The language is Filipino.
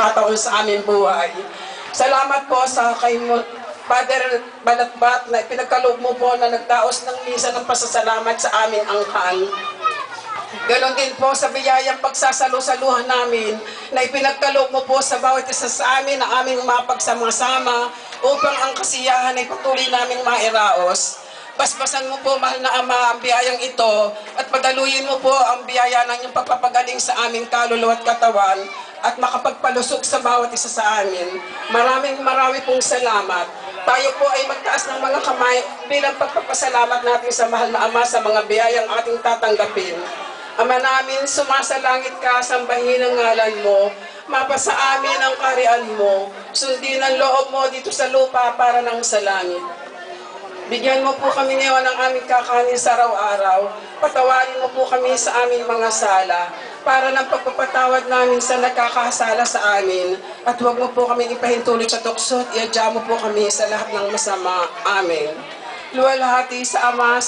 pagkakataon sa aming buhay. Salamat po sa kay Father Balatbat na pinagkaloob mo po na nagdaos ng misa ng pasasalamat sa aming angkan. Ganon din po sa biyayang pagsasalu-saluhan namin na ipinagkaloob mo po sa bawat isa sa amin na aming mapagsama-sama upang ang kasiyahan ay patuloy naming mairaos. Basbasan mo po, mahal na Ama, ang biyayang ito at padaluyin mo po ang biyaya ng iyong pagpapagaling sa aming kaluluwa at katawan at makapagpalusog sa bawat isa sa amin. Maraming pong salamat. Tayo po ay magtaas ng mga kamay bilang pagpapasalamat natin sa mahal na Ama sa mga biyayang ating tatanggapin. Ama namin, sumasalangit ka, sambahin ang ngalan mo, mapasa amin ang kaharian mo, sundin ang loob mo dito sa lupa para nang sa langit. Bigyan mo po kami ngayon ng aming kakanin sa araw-araw. Patawarin mo po kami sa aming mga sala para ng pagpapatawad namin sa nakakasala sa amin. At huwag mo po kami ipahintulot sa tukso at iadya mo po kami sa lahat ng masama. Amen. Luwalhati sa Ama,